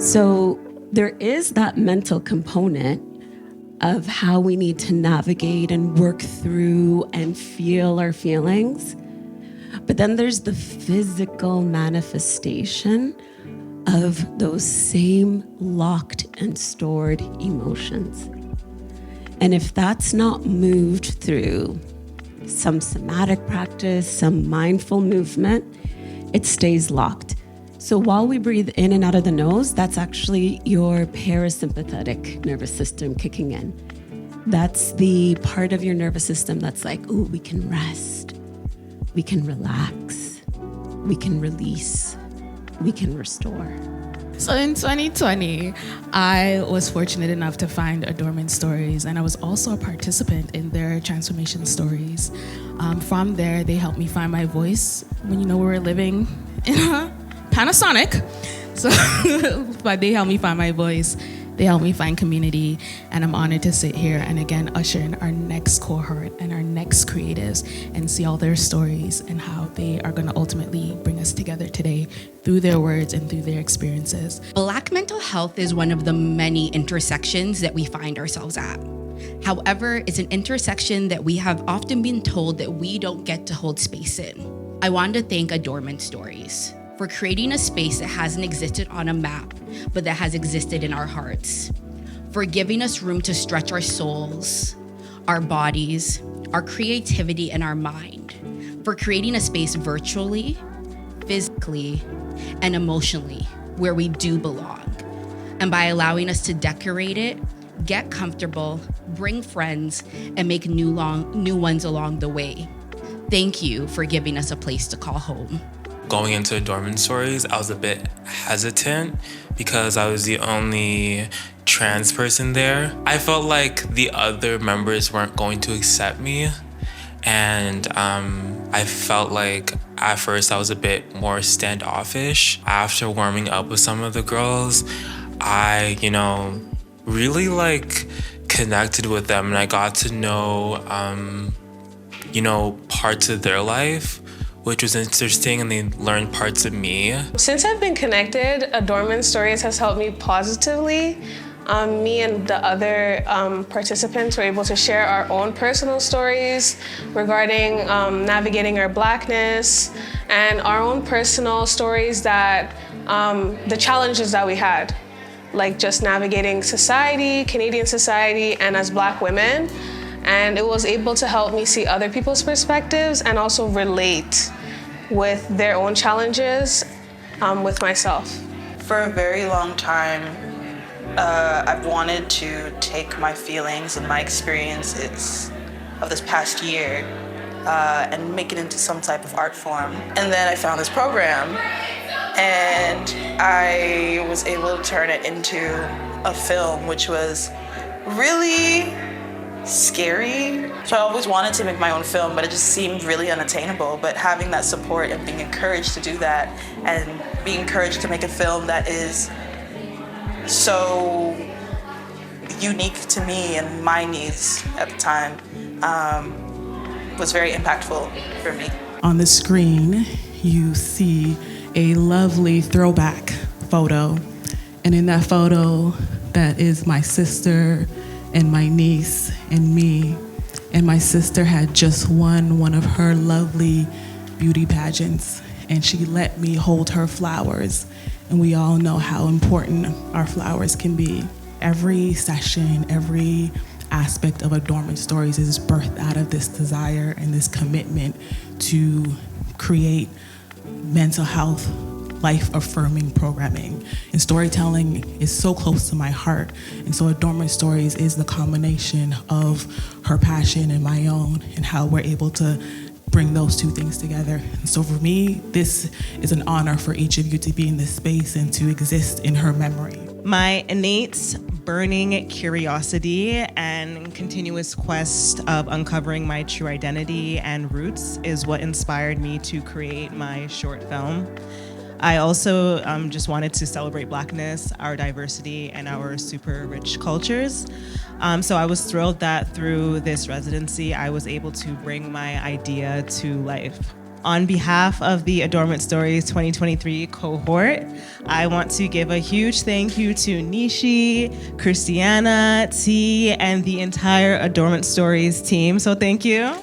So there is that mental component of how we need to navigate and work through and feel our feelings. But then there's the physical manifestation of those same locked and stored emotions. And if that's not moved through some somatic practice, some mindful movement, it stays locked. So while we breathe in and out of the nose, that's actually your parasympathetic nervous system kicking in. That's the part of your nervous system that's like, ooh, we can rest, we can relax, we can release, we can restore. So in 2020, I was fortunate enough to find Adornment Stories, and I was also a participant in their transformation stories. From there, they helped me find my voice when we were living in a Panasonic. So, but they helped me find my voice. They helped me find community, and I'm honored to sit here and again usher in our next cohort and our next creatives and see all their stories and how they are going to ultimately bring us together today through their words and through their experiences. Black mental health is one of the many intersections that we find ourselves at. However, it's an intersection that we have often been told that we don't get to hold space in. I want to thank Adornment Stories for creating a space that hasn't existed on a map, but that has existed in our hearts. For giving us room to stretch our souls, our bodies, our creativity, and our mind. For creating a space virtually, physically, and emotionally where we do belong. And by allowing us to decorate it, get comfortable, bring friends, and make new ones along the way. Thank you for giving us a place to call home. Going into Adornment Stories, I was a bit hesitant because I was the only trans person there. I felt like the other members weren't going to accept me, and I felt like at first I was a bit more standoffish. After warming up with some of the girls, I, really connected with them, and I got to know, parts of their life, which was interesting, and they learned parts of me. Since I've been connected, Adornment Stories has helped me positively. Me and the other participants were able to share our own personal stories regarding navigating our Blackness and our own personal stories that the challenges that we had, like just navigating society, Canadian society, and as Black women. And it was able to help me see other people's perspectives and also relate with their own challenges with myself. For a very long time, I've wanted to take my feelings and my experiences of this past year and make it into some type of art form. And then I found this program, and I was able to turn it into a film, which was really scary. So I always wanted to make my own film, but it just seemed really unattainable. But having that support and being encouraged to do that, and being encouraged to make a film that is so unique to me and my needs at the time was very impactful for me. On the screen, you see a lovely throwback photo. And in that photo, that is my sister and my niece and me. And my sister had just won one of her lovely beauty pageants, and she let me hold her flowers. And we all know how important our flowers can be. Every session, every aspect of Adornment Stories is birthed out of this desire and this commitment to create mental health, life-affirming programming. And storytelling is so close to my heart. And so Adornment Stories is the combination of her passion and my own, and how we're able to bring those two things together. And so for me, this is an honor for each of you to be in this space and to exist in her memory. My innate burning curiosity and continuous quest of uncovering my true identity and roots is what inspired me to create my short film. I also just wanted to celebrate Blackness, our diversity, and our super rich cultures. So I was thrilled that through this residency, I was able to bring my idea to life On behalf of the Adornment Stories 2023 cohort, I want to give a huge thank you to Nishi, Christiana, T, and the entire Adornment Stories team. So thank you.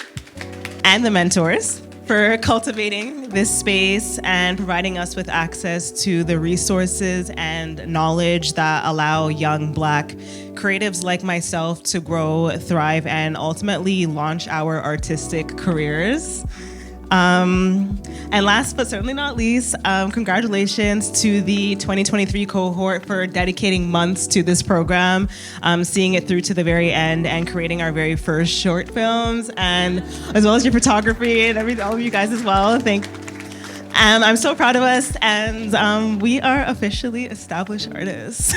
And the mentors for cultivating this space and providing us with access to the resources and knowledge that allow young Black creatives like myself to grow, thrive, and ultimately launch our artistic careers. And last but certainly not least, congratulations to the 2023 cohort for dedicating months to this program, seeing it through to the very end and creating our very first short films, and as well as your photography and all of you guys as well. I'm so proud of us, and we are officially established artists.